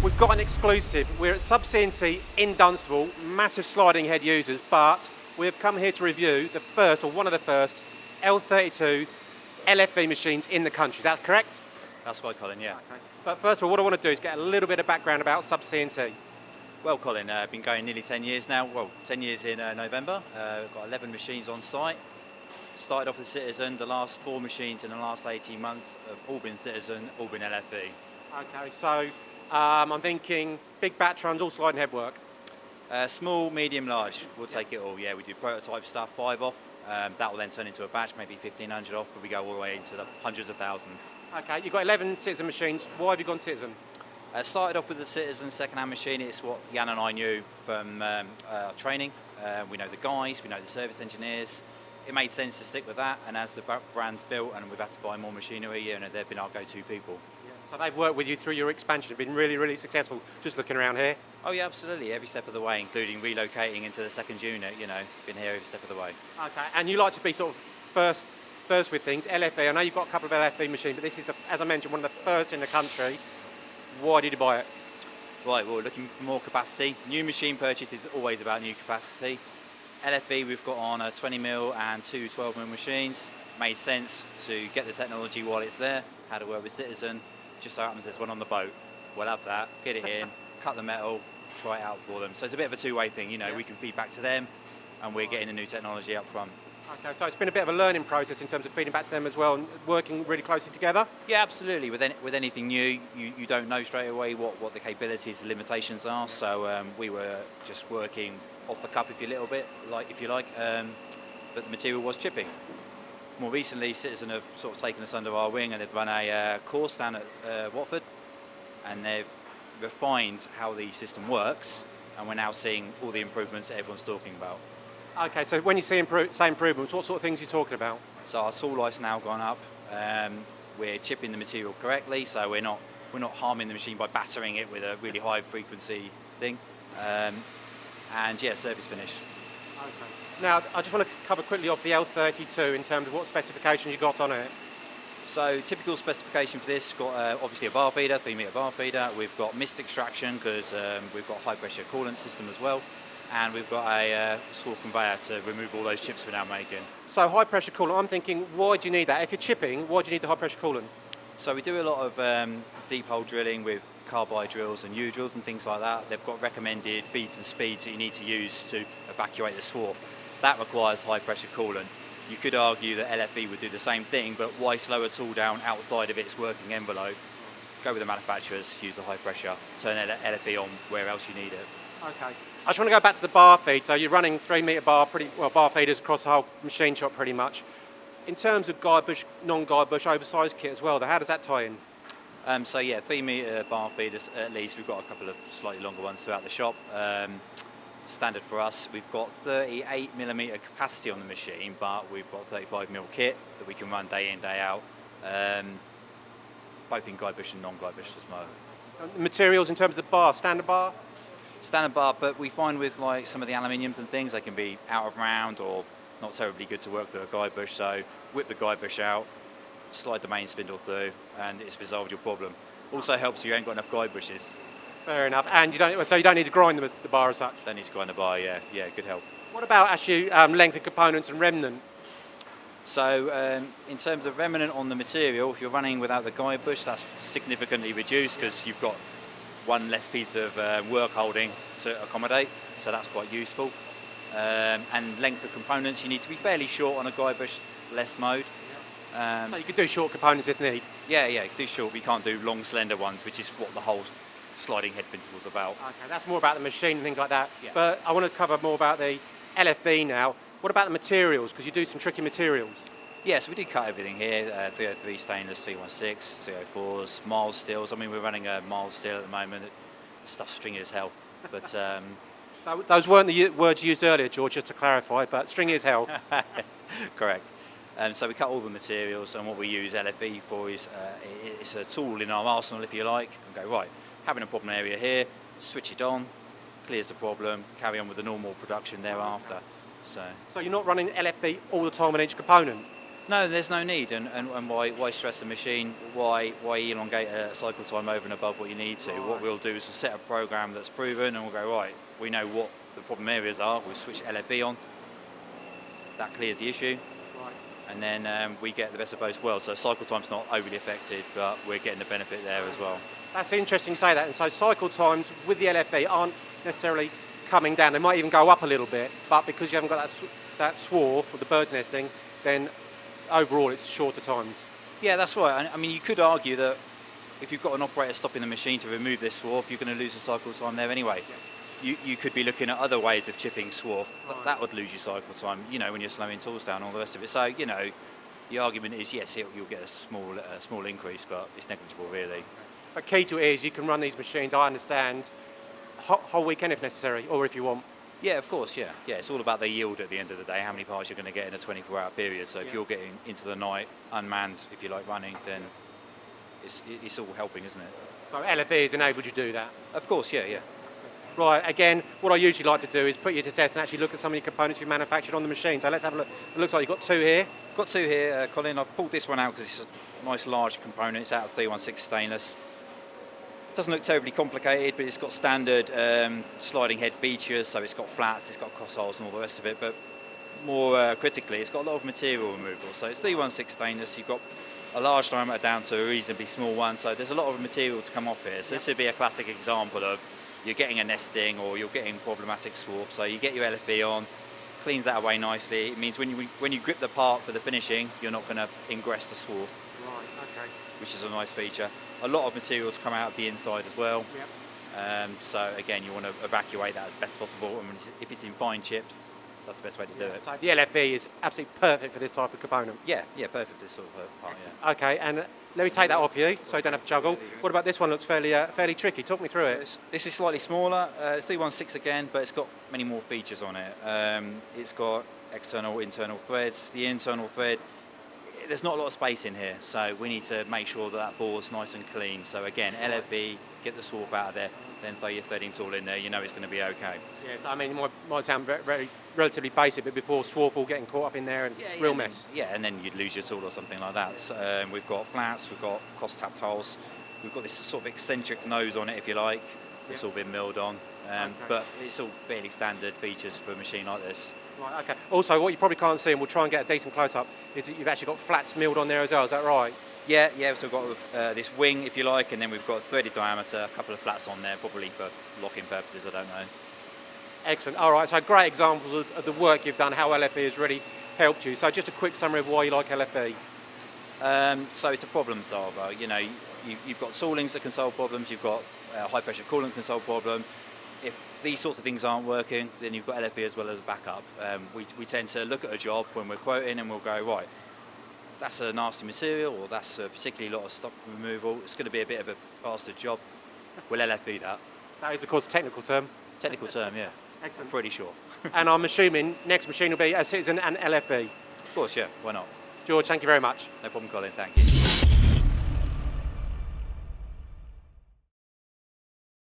We've got an exclusive. We're at Sub-CNC in Dunstable, massive sliding head users, but we've come here to review the first, or one of the first, L32 LFV machines in the country. Is that correct? That's right, Colin, yeah. Okay. But first of all, what I want to do is get a little bit of background about Sub-CNC. Well, Colin, I've been going nearly 10 years now. Well, 10 years in November. We've got 11 machines on site. Started off with Citizen. The last 4 machines in the last 18 months have all been Citizen, all been LFV. Okay, so I'm thinking big batch runs, all sliding head work. Small, medium, large, we'll take it all. Yeah, we do prototype stuff, 5 off. That will then turn into a batch, maybe 1,500 off, but we go all the way into the hundreds of thousands. Okay, you've got 11 Citizen machines. Why have you gone Citizen? Started off with the Citizen second-hand machine. It's what Jan and I knew from training. We know the guys, we know the service engineers. It made sense to stick with that, and as the brand's built and we've had to buy more machinery, they've been our go-to people. So they've worked with you through your expansion, have been really, really successful, just looking around here. Oh yeah, absolutely, every step of the way, including relocating into the second unit, been here every step of the way. Okay, and you like to be sort of first with things, LFV. I know you've got a couple of LFV machines, but this is, as I mentioned, one of the first in the country. Why did you buy it? Right, well, looking for more capacity. New machine purchase is always about new capacity. LFV we've got on a 20mm and 2 12mm machines. Made sense to get the technology while it's there, how to work with Citizen. Just so happens there's one on the boat. We'll have that, get it in, cut the metal, try it out for them. So it's a bit of a two-way thing, we can feed back to them and we're getting the new technology up front. Okay, so it's been a bit of a learning process in terms of feeding back to them as well and working really closely together? Yeah, absolutely. With anything new, you don't know straight away what the capabilities and limitations are. So we were just working off the cuff if you like, but the material was chipping. More recently, Citizen have sort of taken us under our wing and they've run a course down at Watford, and they've refined how the system works, and we're now seeing all the improvements that everyone's talking about. Okay, so when you say improvements, what sort of things are you talking about? So our tool life's now gone up. We're chipping the material correctly, so we're not harming the machine by battering it with a really high frequency thing. And yeah, service finish. Okay. Now, I just want to cover quickly off the L32 in terms of what specifications you got on it. So typical specification for this, got obviously a bar feeder, 3-metre bar feeder. We've got mist extraction because we've got high pressure coolant system as well. And we've got a small conveyor to remove all those chips we're now making. So high pressure coolant, I'm thinking, why do you need that? If you're chipping, why do you need the high pressure coolant? So we do a lot of deep hole drilling with carbide drills and U drills and things like that. They've got recommended feeds and speeds that you need to use to evacuate the swarf. That requires high pressure coolant. You could argue that LFV would do the same thing, but why slow a tool down outside of its working envelope? Go with the manufacturers, use the high pressure, turn LFV on where else you need it. Okay. I just want to go back to the bar feed. So you're running 3-metre bar, bar feeders across the whole machine shop pretty much. In terms of guide bush, non-guide bush, oversized kit as well, how does that tie in? So yeah, 3-metre bar feeders at least. We've got a couple of slightly longer ones throughout the shop. Standard for us. We've got 38mm capacity on the machine, but we've got 35mm kit that we can run day in, day out, both in guide bush and non-guide bush as well. Materials in terms of the bar, standard bar? Standard bar, but we find with like some of the aluminiums and things, they can be out of round or not terribly good to work through a guide bush. So whip the guide bush out, slide the main spindle through, and it's resolved your problem. Also helps you ain't got enough guide bushes. Fair enough. And you don't need to grind the bar as such. Don't need to grind the bar. Yeah, good help. What about actually length of components and remnant? So in terms of remnant on the material, if you're running without the guide bush, that's significantly reduced because you've got one less piece of work holding to accommodate, so that's quite useful. And length of components, you need to be fairly short on a guide bush less mode. So you could do short components if need. Yeah, do short. We can't do long, slender ones, which is what the whole sliding head principle is about. Okay, that's more about the machine and things like that. Yeah. But I want to cover more about the LFV now. What about the materials? Because you do some tricky materials. Yeah, so we do cut everything here, 303 stainless, 316, 304s, mild steels. I mean, we're running a mild steel at the moment. Stuff's stringy as hell. But those weren't the words used earlier, George, just to clarify, but stringy as hell. Correct. So we cut all the materials, and what we use LFV for is it's a tool in our arsenal, if you like, and go, right, having a problem area here, switch it on, clears the problem, carry on with the normal production thereafter. So you're not running LFV all the time on each component? No, there's no need, and why stress the machine? Why elongate a cycle time over and above what you need to? What we'll do is we'll set a program that's proven, and we'll go, right, we know what the problem areas are. We'll switch LFV on. That clears the issue, Right. and then we get the best of both worlds. So cycle time's not overly affected, but we're getting the benefit there as well. That's interesting you say that. And so cycle times with the LFV aren't necessarily coming down. They might even go up a little bit, but because you haven't got that swarf for the bird's nesting, then overall it's shorter times. Yeah, that's right. I mean, you could argue that if you've got an operator stopping the machine to remove this swarf, you're going to lose the cycle time there anyway. You could be looking at other ways of chipping swarf. That would lose your cycle time, you know, when you're slowing tools down and all the rest of it. So, you know, the argument is, yes, you'll get a small increase, but it's negligible really. But key to it is you can run these machines, I understand, whole weekend if necessary, or if you want. Yeah, of course, yeah. It's all about the yield at the end of the day, how many parts you're going to get in a 24-hour period. So if you're getting into the night unmanned, if you like, running, then it's all helping, isn't it? So LFV has enabled you to do that? Of course, yeah. Right, again, what I usually like to do is put you to test and actually look at some of your components you've manufactured on the machine. So let's have a look. It looks like you've got two here. Got two here, Colin. I've pulled this one out because it's a nice large component. It's out of 316 stainless. Doesn't look terribly complicated, but it's got standard sliding head features. So it's got flats, it's got cross holes and all the rest of it. But more critically, it's got a lot of material removal. So it's 316 stainless. You've got a large diameter down to a reasonably small one. So there's a lot of material to come off here. So this would be a classic example of you're getting a nesting or you're getting problematic swarf. So you get your LFV on, cleans that away nicely. It means when you grip the part for the finishing, you're not going to ingress the swarf. Right, okay. Which is a nice feature. A lot of material to come out of the inside as well. Yep. So again, you want to evacuate that as best possible. And if it's in fine chips, that's the best way to do it. So the LFV is absolutely perfect for this type of component. Yeah, perfect for this sort of part. Yeah. Okay, and let me take that off you, so you don't have to juggle. What about this one? Looks fairly tricky. Talk me through it. This is slightly smaller. It's 316 again, but it's got many more features on it. It's got external, internal threads. The internal thread, there's not a lot of space in here, so we need to make sure that bore's nice and clean. So again, LFV, get the swarf out of there, then throw your threading tool in there, you know it's going to be okay. Yes, I mean, it might sound relatively basic, but before swarf all getting caught up in there and real mess. And then you'd lose your tool or something like that. So, we've got flats, we've got cross-tapped holes, we've got this sort of eccentric nose on it, if you like. It's all been milled on, but it's all fairly standard features for a machine like this. Right, okay. Also, what you probably can't see, and we'll try and get a decent close-up, is that you've actually got flats milled on there as well, is that right? Yeah, so we've got this wing, if you like, and then we've got a threaded diameter, a couple of flats on there, probably for locking purposes, I don't know. Excellent. All right, so great examples of the work you've done, how LFV has really helped you. So just a quick summary of why you like LFV. So it's a problem solver. You know, you've got toolings that can solve problems, you've got high-pressure coolant can solve problem. If these sorts of things aren't working, then you've got LFV as well as a backup. We tend to look at a job when we're quoting and we'll go, right, that's a nasty material or that's a particularly lot of stock removal. It's going to be a bit of a bastard job. We'll LFV that. That is, of course, a technical term. Technical term, yeah. Excellent. I'm pretty sure. And I'm assuming next machine will be a Citizen and LFV. Of course, yeah. Why not? George, thank you very much. No problem, Colin. Thank you.